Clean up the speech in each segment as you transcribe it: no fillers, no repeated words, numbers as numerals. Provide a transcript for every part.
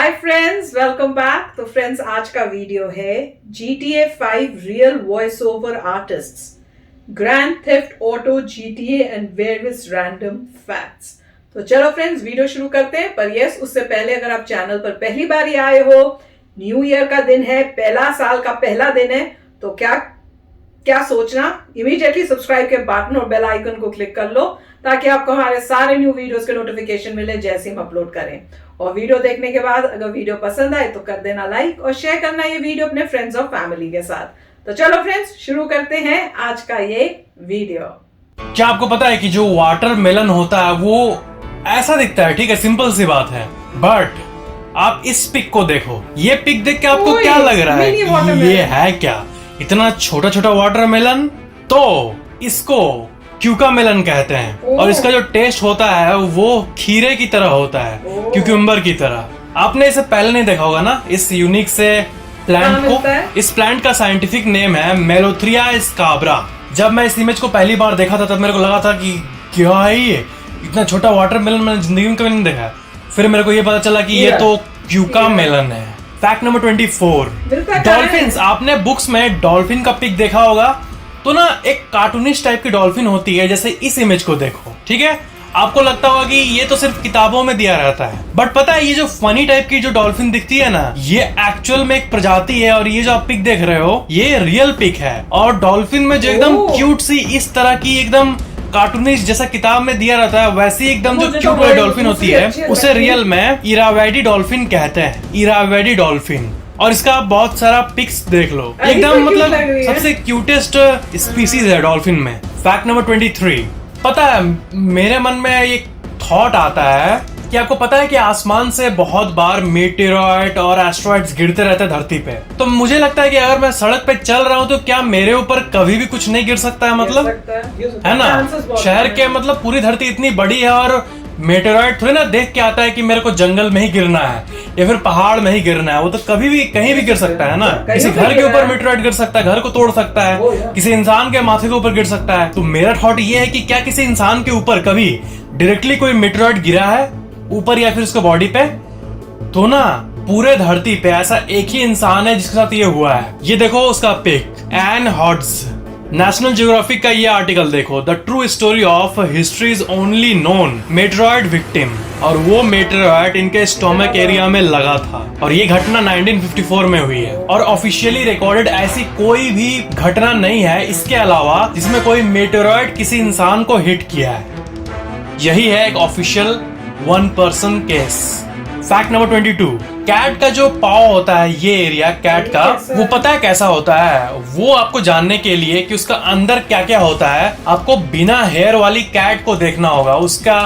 Hi friends, welcome back. तो friends, आज का वीडियो है GTA 5 real voice over artists, grand theft auto GTA and various random facts. तो चलो friends, video शुरू करते हैं। पर यस, उससे पहले अगर आप चैनल पर पहली बार ही आए हो, न्यू ईयर का दिन है, पहला साल का पहला दिन है, तो क्या सोचना, इमीडिएटली सब्सक्राइब के बटन और बेल आइकन को क्लिक कर लो ताकि आपको हमारे सारे न्यू वीडियोस के नोटिफिकेशन मिले जैसे हम अपलोड करें। और वीडियो देखने के बाद अगर वीडियो पसंद आए तो कर देना लाइक और शेयर करना ये वीडियो अपने फ्रेंड्स और फैमिली के साथ। तो चलो फ्रेंड्स, शुरू करते हैं आज का ये वीडियो। क्या आपको पता है कि जो वाटरमेलन होता है वो ऐसा दिखता है? ठीक है, सिंपल सी बात है। बट आप इस पिक को देखो, ये पिक देख के आपको क्या लग रहा है कि ये है क्या? इतना छोटा छोटा वाटरमेलन? तो इसको क्यूकामेलन कहते हैं। और इसका जो टेस्ट होता है वो खीरे की तरह होता है, क्यूकम्बर की तरह। आपने इसे पहले नहीं देखा होगा ना, इस यूनिक से प्लांट को। इस प्लांट का साइंटिफिक नेम है मेलोथ्रिया स्काब्रा। जब मैं इस इमेज को पहली बार देखा था तब मेरे को लगा था कि क्या है ये, इतना छोटा वाटरमेलन मैंने जिंदगी में कभी नहीं देखा। फिर मेरे को ये पता चला कि ये तो क्यूकामेलन है। Fact number 24, dolphins. आपने बुक्स में डॉल्फिन का पिक देखा होगा, तो ना एक कार्टूनिश टाइप की डॉल्फिन होती है, जैसे इस इमेज को देखो। ठीक है, आपको लगता होगा कि ये तो सिर्फ किताबों में दिया रहता है, बट पता है ये जो फनी टाइप की जो डॉल्फिन दिखती है ना, ये एक्चुअल में एक प्रजाति है। और ये जो आप पिक देख रहे हो ये रियल पिक है। और डॉल्फिन में जो एकदम क्यूट सी इस तरह की एकदम कार्टूनिश जैसा किताब में दिया रहता है, वैसी एकदम जो क्यूट वाली डॉल्फिन होती है उसे रियल में इरावेडी डॉल्फिन कहते हैं। Irrawaddy dolphin. और इसका आप बहुत सारा पिक्स देख लो, एकदम मतलब सबसे क्यूटेस्ट स्पीसीज है डॉल्फिन में। फैक्ट नंबर 23, पता है मेरे मन में एक थॉट आता है कि आपको पता है कि आसमान से बहुत बार मेटेरॉइड और एस्ट्रॉइड्स गिरते रहते हैं धरती पे। तो मुझे लगता है कि अगर मैं सड़क पे चल रहा हूँ तो क्या मेरे ऊपर कभी भी कुछ नहीं गिर सकता है? मतलब है ना, शहर के मतलब पूरी धरती इतनी बड़ी है और मेटेरॉइड थोड़ी ना देख के आता है कि मेरे को जंगल में ही गिरना है या फिर पहाड़ में ही गिरना है। वो तो कभी भी कहीं भी गिर सकता है ना। किसी घर के ऊपर मेटेरॉइड गिर सकता है, घर को तोड़ सकता है, किसी इंसान के माथे के ऊपर गिर सकता है। तो मेरा थॉट ये है कि क्या किसी इंसान के ऊपर कभी डायरेक्टली कोई मेटेरॉइड गिरा है ऊपर या फिर उसके बॉडी पे? तो ना पूरे धरती पे ऐसा एक ही इंसान है जिसके साथ ये हुआ है। ये देखो उसका pic, Ann Hodges. National Geographic का ये आर्टिकल देखो, the true story of history is only known meteoroid victim. और वो मेटेरॉइड इनके स्टोमक एरिया में लगा था और ये घटना 1954 में हुई है। और ऑफिशियली रिकॉर्डेड ऐसी कोई भी घटना नहीं है इसके अलावा जिसमें कोई मेटेरॉइड किसी इंसान को हिट किया है। यही है एक official 1 person case. Fact number 22, cat का जो पाव होता है, ये एरिया कैट का, वो पता है कैसा होता है? वो आपको जानने के लिए कि उसका अंदर क्या क्या होता है, आपको बिना हेयर वाली कैट को देखना होगा उसका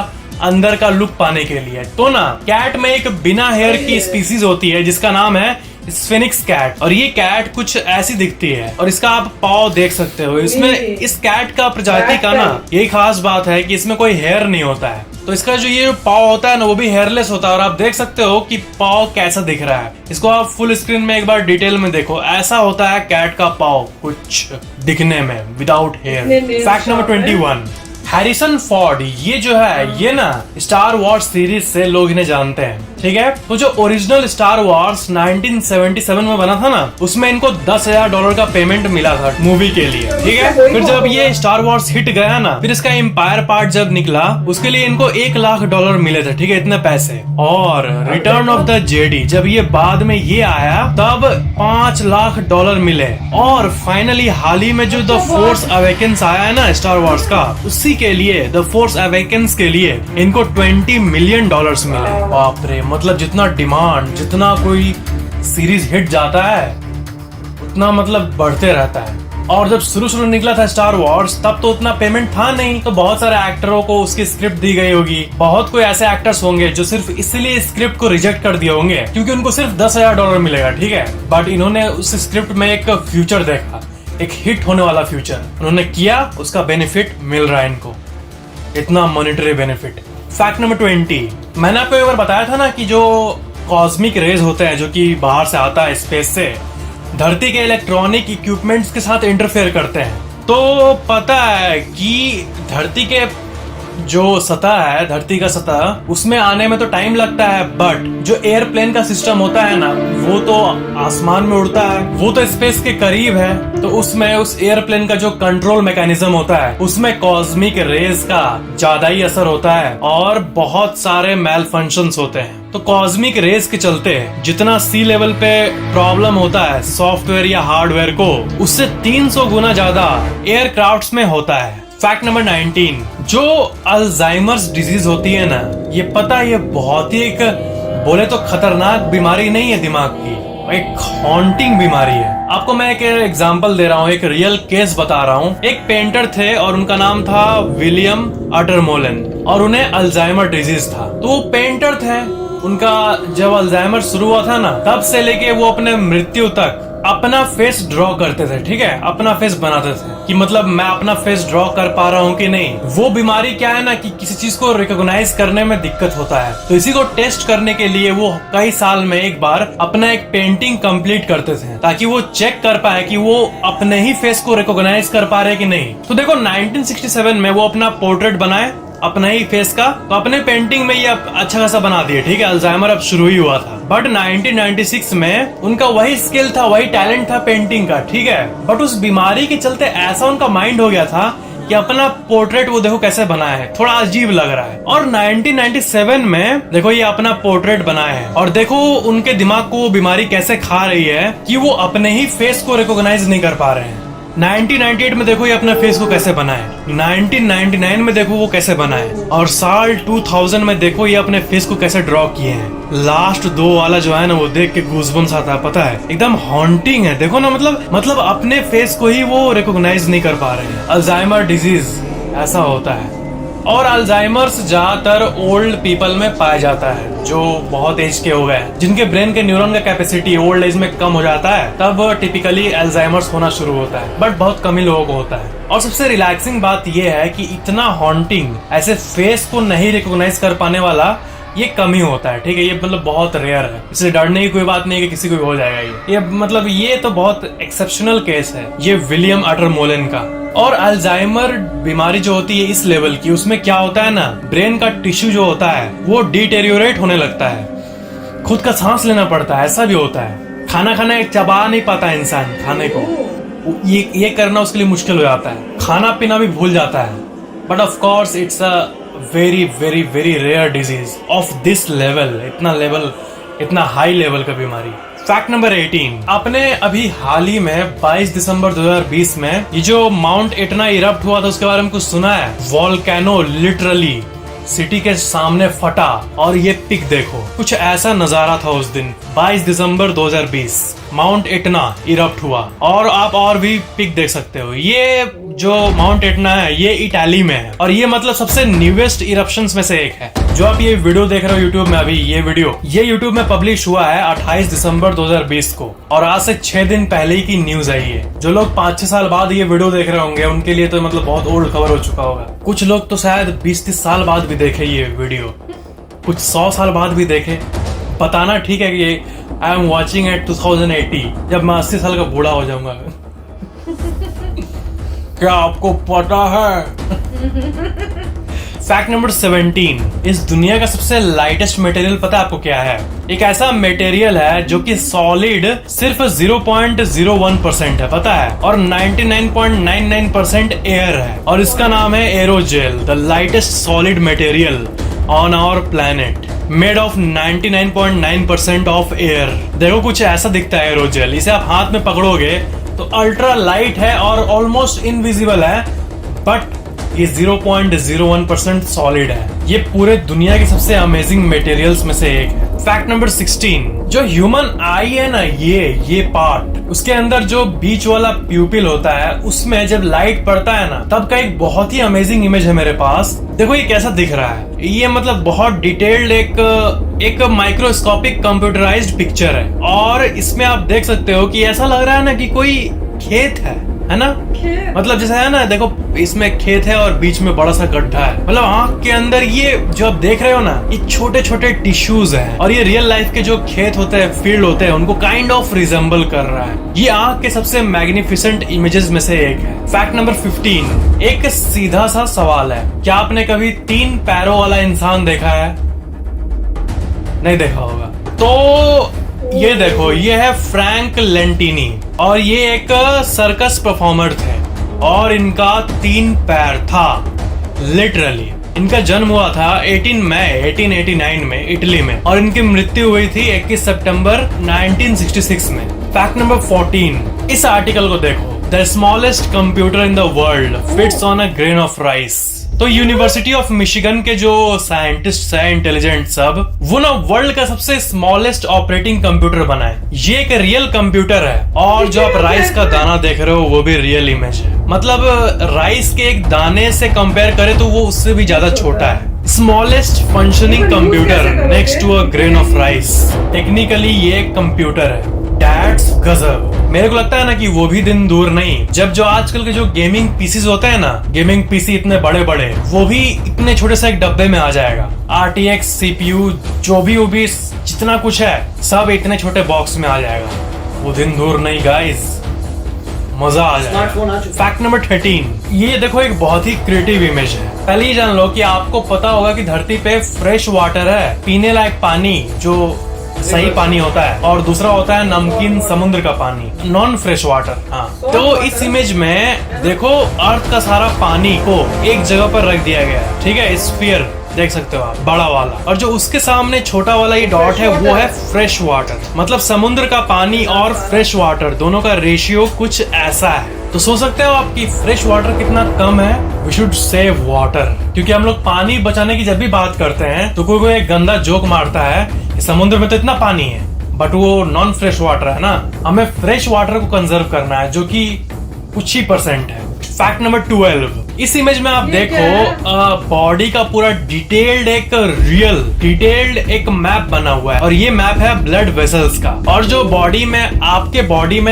अंदर का लुक पाने के लिए। तो ना कैट में एक बिना हेयर की स्पीसीज होती है जिसका नाम है स्फिनिक्स कैट। और ये कैट कुछ ऐसी दिखती है और इसका आप पाव देख सकते हो। इसमें इस कैट का प्रजाति का ना यही खास बात है कि इसमें कोई हेयर नहीं होता है। तो इसका जो ये पाव होता है ना वो भी हेयरलेस होता है। और आप देख सकते हो कि पाव कैसा दिख रहा है। इसको आप फुल स्क्रीन में एक बार डिटेल में देखो, ऐसा होता है कैट का पाव कुछ दिखने में without hair. Fact number 21, Harrison Ford, ये जो है ये ना स्टार वॉर्स सीरीज से लोग इन्हें जानते हैं। ठीक है, तो जो ओरिजिनल स्टार वॉर्स 1977 में बना था ना, उसमें इनको $10,000 का पेमेंट मिला था मूवी के लिए। ठीक है, फिर जब ये स्टार वॉर्स हिट गया ना, फिर इसका एम्पायर पार्ट जब निकला उसके लिए इनको $1,00,000 मिले थे। ठीक है, इतने पैसे। और रिटर्न ऑफ द जेडी जब ये बाद में ये आया तब $5,00,000 मिले। और फाइनली हाल ही में जो द फोर्स अवेकेंस आया है ना स्टार वॉर्स का, उसी के लिए द फोर्स अवेकेंस के लिए इनको $20 मिलियन मिले। बाप रे, मतलब जितना डिमांड, जितना कोई सीरीज हिट जाता है उतना मतलब बढ़ते रहता है। और जब शुरू निकला था स्टार वॉर्स तब तो उतना पेमेंट था नहीं, तो बहुत सारे एक्टरों को उसकी स्क्रिप्ट दी गई होगी। बहुत कोई ऐसे एक्टर्स होंगे जो सिर्फ इसलिए स्क्रिप्ट को रिजेक्ट कर दिए होंगे क्योंकि उनको सिर्फ $10,000 मिलेगा। ठीक है, बट इन्होंने उस स्क्रिप्ट में एक फ्यूचर देखा, एक हिट होने वाला फ्यूचर उन्होंने किया, उसका बेनिफिट मिल रहा है इनको, इतना मॉनेटरी बेनिफिट। फैक्ट नंबर 20, मैंने आपको एक बार बताया था ना कि जो कॉस्मिक रेज होते हैं जो कि बाहर से आता है स्पेस से, धरती के इलेक्ट्रॉनिक इक्विपमेंट्स के साथ इंटरफेयर करते हैं। तो पता है कि धरती के जो सतह है, धरती का सतह, उसमें आने में तो टाइम लगता है, बट जो एयरप्लेन का सिस्टम होता है ना, वो तो आसमान में उड़ता है, वो तो स्पेस के करीब है, तो उसमें उस एयरप्लेन का जो कंट्रोल मैकेनिज्म होता है, उसमें कॉस्मिक रेज का ज्यादा ही असर होता है और बहुत सारे मेल फंक्शंस होते हैं। तो कॉस्मिक रेज के चलते जितना सी लेवल पे प्रॉब्लम होता है सॉफ्टवेयर या हार्डवेयर को, उससे 300 गुना ज्यादा एयरक्राफ्ट्स में होता है। फैक्ट नंबर 19, जो अल्जाइमर्स डिजीज होती है ना, ये पता है, ये बहुत ही एक बोले तो खतरनाक बीमारी नहीं है दिमाग की, एक हॉन्टिंग बीमारी है। आपको मैं एक एग्जांपल दे रहा हूँ, एक रियल केस बता रहा हूँ। एक पेंटर थे और उनका नाम था विलियम अटरमोलन और उन्हें अल्जाइमर डिजीज था। तो वो पेंटर थे, उनका जब अल्जाइमर शुरू हुआ था ना, तब से लेके वो अपने मृत्यु तक अपना फेस ड्रॉ करते थे, ठीक है, अपना फेस बनाते थे कि मतलब मैं अपना फेस ड्रॉ कर पा रहा हूँ कि नहीं। वो बीमारी क्या है ना कि किसी चीज को रिकॉग्नाइज करने में दिक्कत होता है, तो इसी को टेस्ट करने के लिए वो कई साल में एक बार अपना एक पेंटिंग कंप्लीट करते थे ताकि वो चेक कर पाए कि वो अपने ही फेस को रिकॉग्नाइज कर पा रहे कि नहीं। तो देखो 1967 में वो अपना पोर्ट्रेट बनाए अपना ही फेस का, तो अपने पेंटिंग में ये अच्छा खासा बना दिए, ठीक है, अल्जाइमर अब शुरू ही हुआ था। बट 1996 में उनका वही स्किल था, वही टैलेंट था पेंटिंग का, ठीक है, बट उस बीमारी के चलते ऐसा उनका माइंड हो गया था कि अपना पोर्ट्रेट वो देखो कैसे बनाया है, थोड़ा अजीब लग रहा है। और 1997 में देखो ये अपना पोर्ट्रेट बनाया है और देखो उनके दिमाग को वो बीमारी कैसे खा रही है कि वो अपने ही फेस को रिकॉग्नाइज नहीं कर पा रहे हैं। 1998 में देखो ये अपने फेस को कैसे बनाए, 1999 में देखो वो कैसे बनाए, और साल 2000 में देखो ये अपने फेस को कैसे ड्रॉ किए हैं। लास्ट 2 वाला जो है ना, वो देख के गूज़बम्स आता है, पता है, एकदम हॉन्टिंग है। देखो ना, मतलब अपने फेस को ही वो रिकॉग्नाइज नहीं कर पा रहे हैं। अल्जाइमर डिजीज ऐसा होता है और अल्जाइमर्स ज्यादातर ओल्ड पीपल में पाया जाता है जो बहुत एज के हो गए, जिनके ब्रेन के न्यूरॉन का कैपेसिटी ओल्ड एज में कम हो जाता है, तब टिपिकली अल्जाइमर्स होना शुरू होता है, बट बहुत कम ही लोगों को होता है। और सबसे रिलैक्सिंग बात यह है कि इतना हॉन्टिंग, ऐसे फेस को नहीं रिकॉग्नाइज कर पाने वाला ये कम ही होता है, ठीक है, ये मतलब बहुत रेयर है, इसलिए डरने की कोई बात नहीं है कि किसी को हो जाएगा। ये मतलब ये तो बहुत एक्सेप्शनल केस है ये विलियम अटरमोलन का। और अल्जाइमर बीमारी जो होती है इस लेवल की, उसमें क्या होता है ना, ब्रेन का टिश्यू जो होता है वो डिटेरियोरेट होने लगता है, खुद का सांस लेना पड़ता है, ऐसा भी होता है, खाना खाना चबा नहीं पाता इंसान खाने को, ये करना उसके लिए मुश्किल हो जाता है, खाना पीना भी भूल जाता है। But of course it's a very very very rare disease of this level, इतना हाई लेवल का बीमारी। फैक्ट नंबर 18, आपने अभी हाल ही में 22 दिसंबर 2020 में ये जो माउंट एटना इरप्ट हुआ था उसके बारे में कुछ सुना है? वॉल्केनो लिटरली सिटी के सामने फटा और ये पिक देखो, कुछ ऐसा नजारा था उस दिन 22 दिसंबर 2020, माउंट एटना इरप्ट हुआ। और आप और भी पिक देख सकते हो। ये जो माउंट एटना है ये इटाली में है और ये मतलब सबसे न्यूएस्ट इरप्शंस में से एक है। जो आप ये वीडियो देख रहे हो यूट्यूब में, अभी ये यूट्यूब में पब्लिश हुआ है 28 दिसंबर 2020 को और आज से 6 दिन पहले ही की न्यूज आई है। जो लोग 5-6 साल बाद ये वीडियो देख रहे होंगे उनके लिए तो मतलब बहुत ओल्ड खबर हो चुका होगा। कुछ लोग तो शायद 20-30 साल बाद भी देखे ये वीडियो, कुछ 100 साल बाद भी देखे। बताना ठीक है कि आई एम वॉचिंग एट 2080, जब मैं 80 साल का बूढ़ा हो जाऊंगा। क्या आपको पता है? फैक्ट नंबर 17, इस दुनिया का सबसे लाइटेस्ट मटेरियल पता है आपको क्या है? एक ऐसा मटेरियल है जो कि सॉलिड सिर्फ 0.01% है, पता है, और 99.99% एयर है, और इसका नाम है aerogel, the lightest solid material on our planet, made of 99.9% of air. देखो कुछ ऐसा दिखता है एरोजेल, इसे आप हाथ में पकड़ोगे तो अल्ट्रा लाइट है और ऑलमोस्ट इनविजिबल है, बट ये 0.01% सॉलिड है। ये पूरे दुनिया की सबसे अमेजिंग मटेरियल्स में से एक है। फैक्ट नंबर 16, जो ह्यूमन आई है ना, ये पार्ट, उसके अंदर जो बीच वाला प्यूपिल होता है उसमें जब लाइट पड़ता है ना, तब का एक बहुत ही अमेजिंग इमेज है मेरे पास। देखो ये कैसा दिख रहा है, ये मतलब बहुत डिटेल्ड एक माइक्रोस्कोपिक कंप्यूटराइज्ड पिक्चर है और इसमें आप देख सकते हो कि ऐसा लग रहा है ना कि कोई खेत है। है ना? मतलब जैसे है ना, देखो इसमें खेत है और बीच में बड़ा सा गड्ढा है, मतलब आंख के अंदर ये जो आप देख रहे हो ना, ये छोटे छोटे टिश्यूज हैं और ये रियल लाइफ के जो खेत होते हैं, फील्ड होते हैं, उनको काइंड ऑफ रिजेंबल कर रहा है। ये आंख के सबसे मैग्निफिसेंट इमेजेस में से एक है। फैक्ट नंबर 15, एक सीधा सा सवाल है, क्या आपने कभी 3 पैरों वाला इंसान देखा है? नहीं देखा होगा तो ये देखो, ये है फ्रैंक लेंटिनी और ये एक सर्कस परफॉर्मर थे और इनका 3 पैर था लिटरली। इनका जन्म हुआ था 18 मई 1889 में इटली में और इनकी मृत्यु हुई थी 21 सितंबर 1966 में। फैक्ट नंबर 14, इस आर्टिकल को देखो, the smallest computer in the world fits on a grain of rice. तो यूनिवर्सिटी ऑफ मिशिगन के जो साइंटिस्ट है इंटेलिजेंट सब, वो ना वर्ल्ड का सबसे स्मॉलेस्ट ऑपरेटिंग कंप्यूटर बनाए। ये एक रियल कंप्यूटर है और जो आप राइस का दाना देख रहे हो वो भी रियल इमेज है। मतलब राइस के एक दाने से कंपेयर करें तो वो उससे भी ज्यादा छोटा है। Smallest functioning computer next to a grain of rice. Technically ये एक कंप्यूटर है। That's गजब। मेरे को लगता है ना कि वो भी दिन दूर नहीं जब जो आजकल के जो गेमिंग पीसीज होते हैं ना, गेमिंग पीसी इतने बड़े बड़े, वो भी इतने छोटे से एक डब्बे में आ जाएगा। RTX CPU जो भी वो भी जितना कुछ है सब इतने छोटे बॉक्स में आ जाएगा। वो दिन दूर नहीं गाइस, मजा आ जाएगा। फैक्ट नंबर 13, ये देखो एक बहुत ही क्रिएटिव इमेज है। पहले ही जान लो कि आपको पता होगा कि धरती पे फ्रेश वाटर है, पीने लायक पानी जो सही पानी होता है, और दूसरा होता है नमकीन समुद्र का पानी, नॉन फ्रेश वाटर। हाँ, तो इस इमेज में देखो अर्थ का सारा पानी को एक जगह पर रख दिया गया है, ठीक है? स्फीयर देख सकते हो आप, बड़ा वाला, और जो उसके सामने छोटा वाला ये डॉट है वो है फ्रेश वाटर। मतलब समुद्र का पानी और फ्रेश वाटर दोनों का रेशियो कुछ ऐसा है। तो सोच सकते हो आपकी फ्रेश वाटर कितना कम है। वी शुड सेव वाटर, क्योंकि हम लोग पानी बचाने की जब भी बात करते हैं तो कोई एक गंदा जोक मारता है कि समुद्र में तो इतना पानी है, बट वो नॉन फ्रेश वाटर है ना। हमें फ्रेश वाटर को कंजर्व करना है जो कि कुछ ही % है। फैक्ट नंबर 12, इस इमेज में आप देखो बॉडी का पूरा डिटेल्ड एक मैप बना हुआ है और ये मैप है ब्लड वेसल्स का। और जो बॉडी में आपके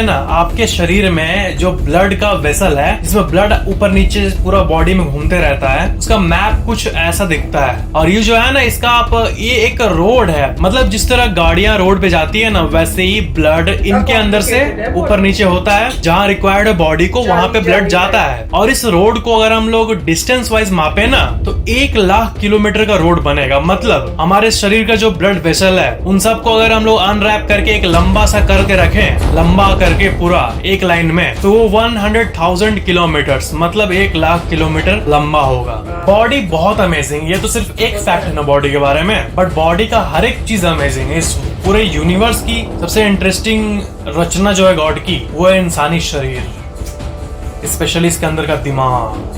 ना आपके शरीर में जो ब्लड का वेसल है जिसमें ब्लड ऊपर नीचे पूरा बॉडी में घूमते रहता है, उसका मैप कुछ ऐसा दिखता है। और ये जो है ना इसका ये एक रोड है, मतलब जिस तरह गाड़ियां रोड पे जाती है ना, वैसे ही ब्लड इनके अंदर से ऊपर नीचे होता है, जहाँ रिक्वायर्ड है बॉडी को वहां पे ब्लड जाता है। और इस रोड को अगर हम लोग डिस्टेंस वाइज मापे ना तो 1 लाख किलोमीटर का रोड बनेगा। मतलब हमारे शरीर का जो ब्लड वेसल है उन सबको अगर हम लोग अनरैप करके एक लंबा सा करके रखें, लंबा करके पूरा एक लाइन में, तो 100,000 किलोमीटर, मतलब 1 लाख किलोमीटर लंबा होगा। बॉडी बहुत अमेजिंग। ये तो सिर्फ एक फैक्ट है ना बॉडी के बारे में, बट बॉडी का हर एक चीज अमेजिंग है। इस पूरे यूनिवर्स की सबसे इंटरेस्टिंग रचना जो है गॉड की, वो है इंसानी शरीर, स्पेशली इसके अंदर का दिमाग।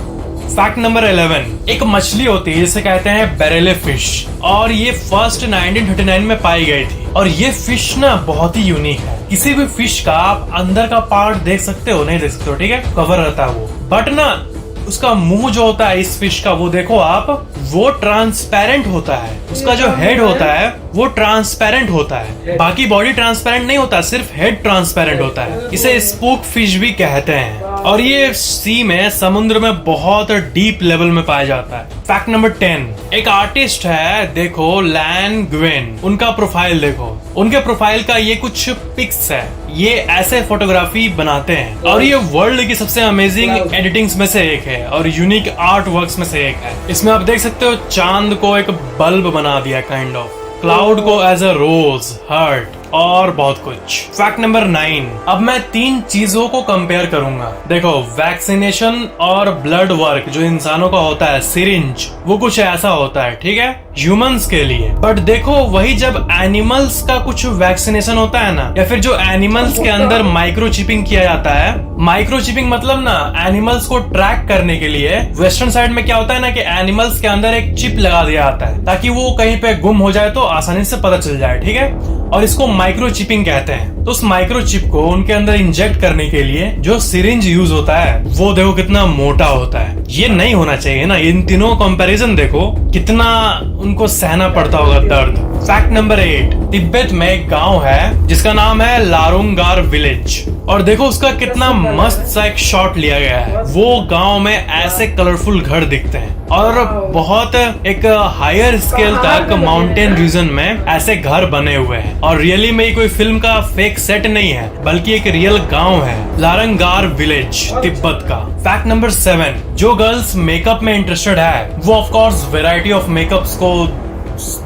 फैक्ट नंबर 11, एक मछली होती है जिसे कहते हैं बेरेले फिश, और ये फर्स्ट 1939 में पाई गई थी। और ये फिश ना बहुत ही यूनिक है। किसी भी फिश का आप अंदर का पार्ट देख सकते हो, नहीं देख सकते हो, ठीक है, कवर रहता है वो, बट ना उसका मुंह जो होता है इस फिश का, वो देखो आप, वो ट्रांसपेरेंट होता है। उसका जो हेड होता है वो ट्रांसपेरेंट होता है, बाकी बॉडी ट्रांसपेरेंट नहीं होता, सिर्फ हेड ट्रांसपेरेंट होता है। इसे स्पूक फिश भी कहते हैं और ये सी में, समुद्र में बहुत डीप लेवल में पाया जाता है। फैक्ट नंबर 10, एक आर्टिस्ट है, देखो लैन ग्वेन, उनका प्रोफाइल देखो। उनके प्रोफाइल का ये कुछ पिक्स है, ये ऐसे फोटोग्राफी बनाते हैं और ये वर्ल्ड की सबसे अमेजिंग एडिटिंग्स में से एक है और यूनिक आर्ट वर्क्स में से एक है। इसमें आप देख सकते हो चांद को एक बल्ब बना दिया काइंड ऑफ, क्लाउड को एज अ रोज, हार्ट और बहुत कुछ। फैक्ट नंबर 9, अब मैं 3 चीजों को कंपेयर करूंगा। देखो वैक्सीनेशन और ब्लड वर्क जो इंसानों का होता है, सिरिंज, वो कुछ ऐसा होता है, ठीक है, ह्यूमंस के लिए। बट देखो वही जब एनिमल्स का कुछ वैक्सीनेशन होता है ना, या फिर जो एनिमल्स के अंदर माइक्रोचिपिंग किया जाता है, माइक्रोचिपिंग मतलब ना एनिमल्स को ट्रैक करने के लिए वेस्टर्न साइड में क्या होता है ना कि एनिमल्स के अंदर एक चिप लगा दिया जाता है ताकि वो कहीं पे गुम हो जाए तो आसानी से पता चल जाए, ठीक है, और इसको माइक्रोचिपिंग कहते हैं। तो उस माइक्रोचिप को उनके अंदर इंजेक्ट करने के लिए जो सिरिंज यूज होता है वो देखो कितना मोटा होता है। ये नहीं होना चाहिए ना। इन तीनों कंपैरिजन देखो कितना उनको सहना पड़ता होगा दर्द। फैक्ट नंबर 8, तिब्बत में एक गांव है जिसका नाम है लारुंगार विलेज और देखो उसका कितना मस्त सा एक शॉट लिया गया है। वो गांव में ऐसे कलरफुल घर दिखते हैं और बहुत एक हायर स्केल तक माउंटेन रीजन में ऐसे घर बने हुए हैं। और रियली में कोई फिल्म का फेक सेट नहीं है, बल्कि एक रियल गांव है, लारंगार विलेज, तिब्बत का। फैक्ट नंबर 7, जो गर्ल्स मेकअप में इंटरेस्टेड है वो of course variety of makeups को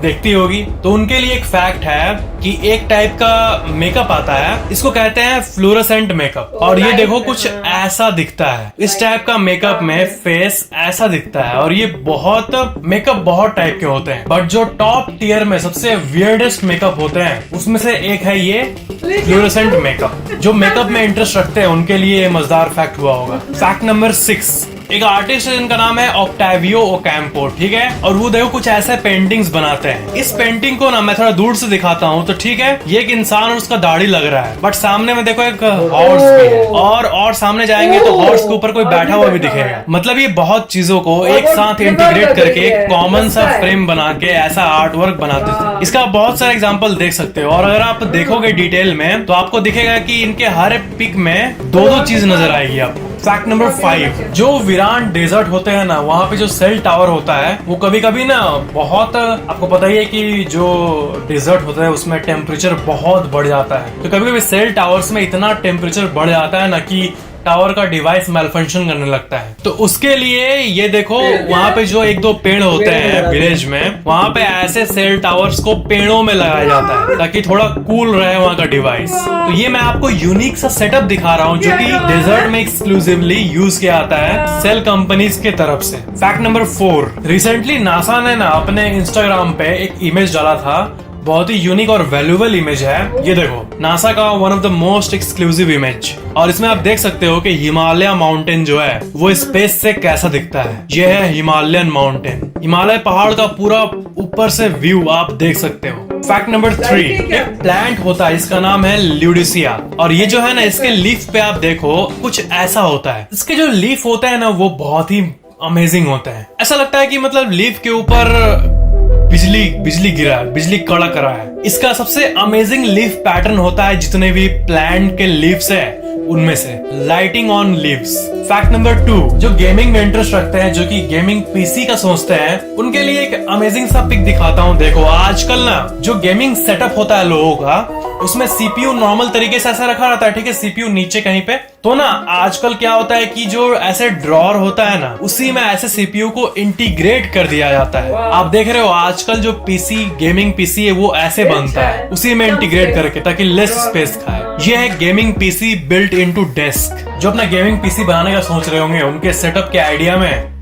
देखती होगी, तो उनके लिए एक फैक्ट है कि एक टाइप का मेकअप आता है, इसको कहते हैं फ्लोरोसेंट मेकअप। और ये देखो कुछ ऐसा दिखता है। इस टाइप का मेकअप में फेस ऐसा दिखता है। और ये मेकअप बहुत टाइप के होते हैं, बट जो टॉप टियर में सबसे वियर्डेस्ट मेकअप होते हैं उसमें से एक है ये फ्लोरोसेंट मेकअप। जो मेकअप में इंटरेस्ट रखते हैं उनके लिए मजेदार फैक्ट हुआ होगा। फैक्ट नंबर 6, एक आर्टिस्ट है जिनका नाम है ऑक्टावियो ओकैम्पो, ठीक है। और वो देखो कुछ ऐसे पेंटिंग्स बनाते हैं। इस पेंटिंग को ना मैं थोड़ा दूर से दिखाता हूँ तो ठीक है, ये एक इंसान और उसका दाढ़ी लग रहा है, बट सामने में देखो एक हॉर्स भी है। और सामने जाएंगे तो हॉर्स के ऊपर कोई बैठा हुआ भी दिखेगा। मतलब ये बहुत चीजों को एक साथ इंटीग्रेट करके एक कॉमन सा फ्रेम बना के ऐसा आर्ट वर्क बनाते थे। इसका बहुत सारे एग्जाम्पल देख सकते हो। और अगर आप देखोगे डिटेल में तो आपको दिखेगा कि इनके हर पिक में दो चीज नजर आएगी आपको। फैक्ट नंबर 5, जो वीरान डेजर्ट होते हैं ना, वहाँ पे जो सेल टावर होता है वो कभी कभी ना बहुत, आपको पता ही है कि जो डेजर्ट होता है उसमें टेम्परेचर बहुत बढ़ जाता है। तो कभी कभी सेल टावर्स में इतना टेम्परेचर बढ़ जाता है ना कि टावर का डिवाइस मैलफंक्शन करने लगता है। तो उसके लिए ये देखो वहाँ पे जो 1-2 पेड़ होते हैं विलेज में, वहाँ पे ऐसे सेल टावर्स को पेड़ों में लगाया जाता है ताकि थोड़ा कूल रहे वहाँ का डिवाइस। तो ये मैं आपको यूनिक सा सेटअप दिखा रहा हूँ जो कि डेजर्ट में एक्सक्लूसिवली यूज किया जाता है सेल कंपनीज के तरफ से। फैक्ट नंबर 4, रिसेंटली नासा ने ना अपने इंस्टाग्राम पे एक इमेज डाला था, बहुत ही यूनिक और वैल्यूएबल इमेज है। ये देखो नासा का one of the most exclusive image. और इसमें आप देख सकते हो कि हिमालय माउंटेन जो है वो स्पेस से कैसा दिखता है। ये है हिमालयन माउंटेन, हिमालय पहाड़ का पूरा ऊपर से व्यू आप देख सकते हो। फैक्ट नंबर 3, एक प्लांट होता है, इसका नाम है ल्यूडिसिया। और ये जो है ना, इसके लीफ पे आप देखो कुछ ऐसा होता है। इसके जो लीफ होते हैं ना वो बहुत ही अमेजिंग होते हैं। ऐसा लगता है कि मतलब लीफ के ऊपर बिजली गिरा है, बिजली कड़क रहा है। इसका सबसे अमेजिंग लीफ पैटर्न होता है जितने भी प्लांट के लीव्स है उनमें से, lighting on leaves. Fact number 2, जो गेमिंग में इंटरेस्ट रखते हैं, जो कि गेमिंग पीसी का सोचते हैं, उनके लिए एक अमेजिंग सा पिक दिखाता हूँ। देखो आजकल ना जो गेमिंग सेटअप होता है लोगों का, उसमें सीपीयू नॉर्मल तरीके से ऐसा रखा रहता है, ठीक है, सीपीयू नीचे कहीं पे। तो ना आजकल क्या होता है कि जो ऐसे ड्रॉर होता है ना, उसी में ऐसे सीपीयू को इंटीग्रेट कर दिया जाता है। आप देख रहे हो आजकल जो पीसी, गेमिंग पीसी है वो ऐसे बनता है, उसी में इंटीग्रेट करके, ताकि लेस स्पेस खाए। ये है gaming PC built into desk. जो अपना गेमिंग पीसी बनाने का सोच रहे होंगे उनके सेटअप के आइडिया में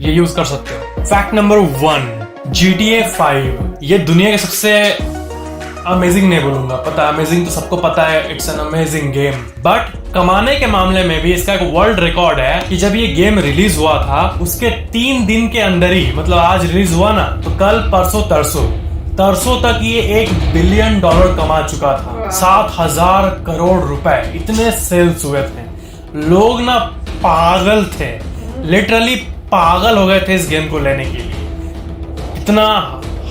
ये यूज कर सकते हो। फैक्ट नंबर 1, GTA 5 ये दुनिया के सबसे अमेजिंग नहीं बोलूंगा, पता है अमेजिंग तो सबको पता है, it's an amazing game, but कमाने के मामले में भी इसका एक वर्ल्ड रिकॉर्ड है कि जब ये गेम रिलीज हुआ था उसके 3 दिन के अंदर ही, मतलब आज रिलीज हुआ ना तो कल परसों तरसों तक ये $1 बिलियन कमा चुका था। 7,000 करोड़ रुपए इतने सेल्स हुए थे। लोग ना पागल थे, लिटरली पागल हो गए थे इस गेम को लेने के लिए। इतना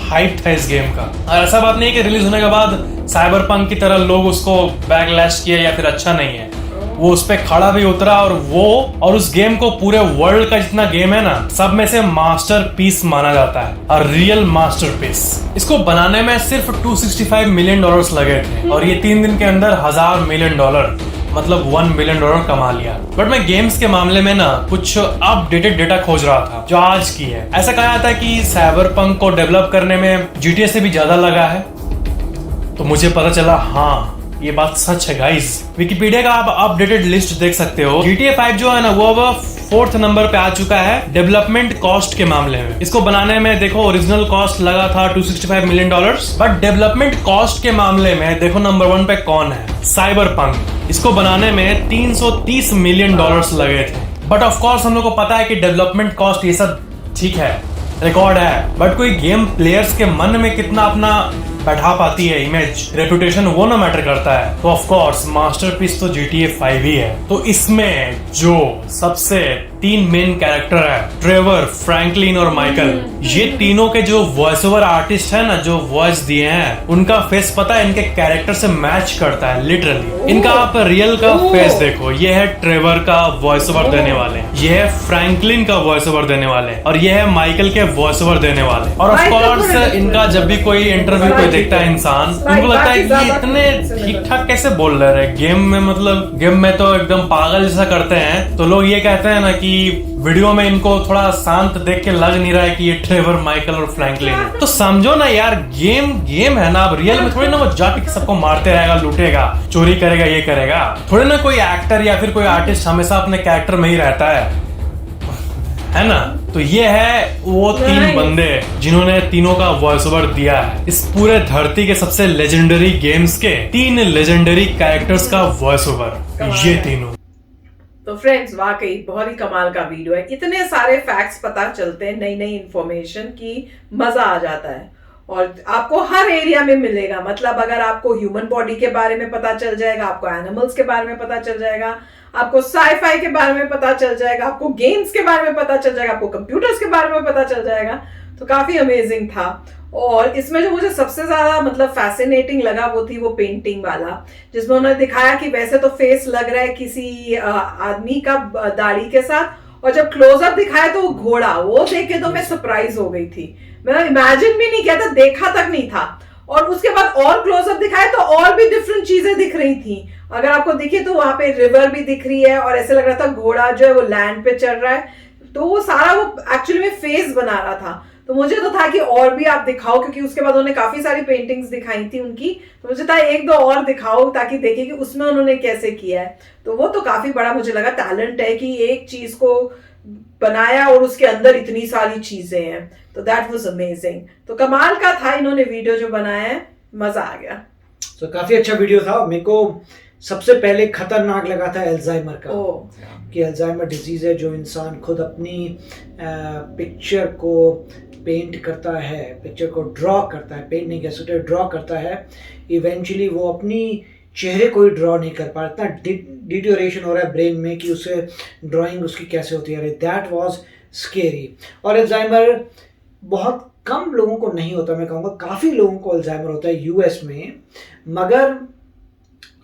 हाइप था इस गेम का। और ऐसा बात नहीं है कि रिलीज होने के बाद साइबरपंक की तरह लोग उसको बैकलैश किए या फिर अच्छा नहीं है, वो उस पे खड़ा भी उतरा। और उस गेम को पूरे वर्ल्ड का जितना गेम है ना, सब में से मास्टरपीस माना जाता है, और रियल मास्टरपीस। इसको बनाने में सिर्फ $265 मिलियन लगे थे, और ये 3 दिन के अंदर $1,000 मिलियन, मतलब $1 बिलियन कमा लिया। बट मैं गेम्स के मामले में ना कुछ अपडेटेड डेटा खोज रहा था जो आज की है। ऐसा कहा जाता है कि साइबरपंक को डेवलप करने में GTA से भी ज्यादा लगा है, तो मुझे पता चला हाँ ये बात सच है गाइस। विकिपीडिया का आप अपडेटेड लिस्ट देख सकते हो। GTA 5 जो है ना वो अब 4th नंबर पे आ चुका है डेवलपमेंट कॉस्ट के मामले में। इसको बनाने में देखो ओरिजिनल कॉस्ट लगा था $265 मिलियन, बट डेवलपमेंट कॉस्ट के मामले में देखो नंबर 1 पे कौन है, साइबरपंक। इसको बनाने में $330 मिलियन लगे थे। बट ऑफ कोर्स हम लोग को पता है कि डेवलपमेंट कॉस्ट ये सब ठीक है, रिकॉर्ड है, बट कोई गेम प्लेयर्स के मन में कितना अपना बैठा पाती है इमेज, रेपुटेशन, वो ना मैटर करता है। तो ऑफ कोर्स मास्टरपीस तो GTA 5 ही है। तो इसमें जो सबसे तीन मेन कैरेक्टर है, ट्रेवर, फ्रैंकलिन और माइकल। ये तीनों के जो वॉइस ओवर आर्टिस्ट है ना, जो वॉइस दिए हैं, उनका फेस पता है इनके कैरेक्टर से मैच करता है लिटरली। इनका आप रियल का फेस देखो, ये है ट्रेवर का वॉइस ओवर देने वाले, ये है फ्रैंकलिन का वॉइस ओवर देने वाले, और ये है माइकल के वॉइस ओवर देने वाले। और ऑफ कोर्स इनका जब भी कोई इंटरव्यू कोई देखता है इंसान, उनको लगता है कि इतने ठीक ठाक कैसे बोल रहे हैं गेम में, मतलब गेम में तो एकदम पागल जैसा करते हैं। तो लोग ये कहते हैं ना कि वीडियो में इनको थोड़ा शांत देख के लग नहीं रहा है कि ये ट्रेवर, माइकल और फ्रैंकलिन है। तो समझो ना यार, गेम है ना। अब रियल में थोड़ी ना वो जाके सबको मारते रहेगा, लूटेगा, चोरी करेगा, ये करेगा। थोड़ी ना कोई एक्टर या फिर कोई आर्टिस्ट हमेशा अपने कैरेक्टर में ही रहता है ना। तो ये है वो तीन बंदे जिन्होंने तीनों का वॉइस ओवर दिया है इस पूरे धरती के सबसे लेजेंडरी गेम्स के 3 लेजेंडरी कैरेक्टर्स का वॉइस ओवर, ये तीनों। तो फ्रेंड्स, वाकई बहुत ही कमाल का वीडियो है। इतने सारे फैक्ट्स पता चलते हैं, नई नई इंफॉर्मेशन की मजा आ जाता है। और आपको हर एरिया में मिलेगा, मतलब अगर आपको ह्यूमन बॉडी के बारे में पता चल जाएगा, आपको एनिमल्स के बारे में पता चल जाएगा, आपको साईफाई के बारे में पता चल जाएगा, आपको गेम्स के बारे में पता चल जाएगा, आपको कंप्यूटर्स के बारे में पता चल जाएगा। तो काफी अमेजिंग था। और इसमें जो मुझे सबसे ज्यादा मतलब फैसिनेटिंग लगा वो थी वो पेंटिंग वाला, जिसमें उन्होंने दिखाया कि वैसे तो फेस लग रहा है किसी आदमी का दाढ़ी के साथ, और जब क्लोजअप दिखाया तो वो घोड़ा, वो देख के तो मैं सरप्राइज हो गई थी। मैंने इमेजिन भी नहीं किया था, देखा तक नहीं था। और उसके बाद और क्लोजअप दिखाया तो और भी डिफरेंट चीजें दिख रही थी। अगर आपको दिखे तो वहां पे रिवर भी दिख रही है, और ऐसे लग रहा था घोड़ा जो है वो लैंड पे चल रहा है। तो वो सारा वो एक्चुअली में फेस बना रहा था। तो मुझे तो था कि और भी आप दिखाओ, क्योंकि उसके बाद उन्होंने काफी सारी पेंटिंग्स दिखाई थी उनकी। तो मुझे था एक दो और दिखाओ ताकि देखे कि उसमें उन्होंने कैसे किया है। तो वो तो काफी बड़ा मुझे लगा टैलेंट है कि एक चीज को बनाया और उसके अंदर इतनी सारी चीजें हैं। तो दैट वाज अमेजिंग। तो कमाल का था इन्होंने वीडियो जो बनाया है, मजा आ गया। तो काफी अच्छा वीडियो था। मेरे को सबसे पहले खतरनाक लगा था अल्जाइमर का, कि अल्जाइमर डिजीज है जो इंसान खुद अपनी पिक्चर को पेंट करता है, पिक्चर को ड्रॉ करता है, पेंट नहीं कह सकते, ड्रॉ करता है। इवेंचुअली वो अपनी चेहरे को ही ड्रॉ नहीं कर पा रहा, इतना डिटोरेशन हो रहा है ब्रेन में कि उसे ड्राइंग उसकी कैसे होती है। That was scary. और अल्जाइमर बहुत कम लोगों को नहीं होता, मैं कहूँगा काफ़ी लोगों को अल्जाइमर होता है यूएस में, मगर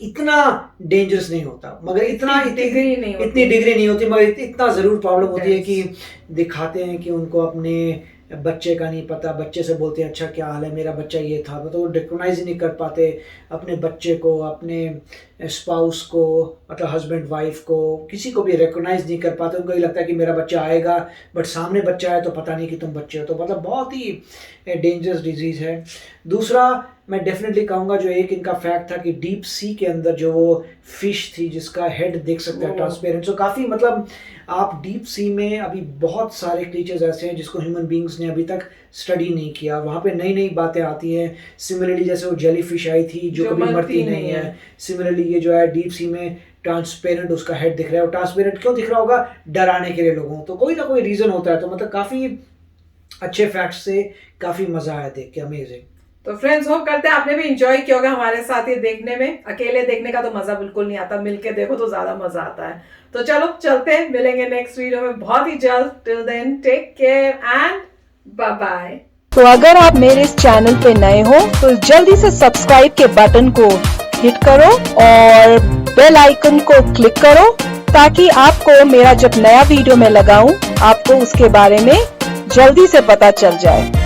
इतना डेंजरस नहीं होता, मगर इतनी डिग्री नहीं होती, मगर इतना ज़रूर प्रॉब्लम होती है कि दिखाते हैं कि उनको अपने बच्चे का नहीं पता, बच्चे से बोलते हैं अच्छा क्या हाल है, मेरा बच्चा ये था, तो वो रिकॉग्नाइज ही नहीं कर पाते अपने बच्चे को, अपने स्पाउस को, मतलब हस्बैंड वाइफ को, किसी को भी रिकॉग्नाइज नहीं कर पाते। उनको ये लगता है कि मेरा बच्चा आएगा, बट सामने बच्चा है तो पता नहीं कि तुम बच्चे हो। तो मतलब बहुत ही डेंजरस डिजीज़ है। दूसरा मैं डेफिनेटली कहूँगा जो एक इनका फैक्ट था कि डीप सी के अंदर जो वो फिश थी जिसका हेड देख सकते हैं ट्रांसपेरेंट, सो काफ़ी मतलब आप डीप सी में अभी बहुत सारे क्रीचर्स ऐसे हैं जिसको ह्यूमन बींग्स ने अभी तक स्टडी नहीं किया, वहाँ पे नई नई बातें आती हैं। सिमिलरली जैसे वो जेली फिश आई थी जो कभी मरती नहीं है, सिमिलरली ये जो है डीप सी में ट्रांसपेरेंट उसका हेड दिख रहा है। और ट्रांसपेरेंट क्यों दिख रहा होगा? डराने के लिए लोगों, तो कोई ना कोई रीज़न होता है। तो मतलब काफ़ी अच्छे फैक्ट्स से काफ़ी मज़ा आया देख के, अमेजिंग। तो फ्रेंड्स, होप करते हैं आपने भी एंजॉय किया होगा हमारे साथ ये देखने में। अकेले देखने का तो मजा बिल्कुल नहीं आता, मिलके देखो तो ज्यादा मजा आता है। तो चलो चलते हैं, मिलेंगे नेक्स्ट वीडियो में बहुत ही जल्द। Till then take care and bye bye. तो अगर आप मेरे इस चैनल पे नए हो तो जल्दी से सब्सक्राइब के बटन को हिट करो और बेल आइकन को क्लिक करो, ताकि आपको मेरा जब नया वीडियो मैं लगाऊं आपको उसके बारे में जल्दी से पता चल जाए।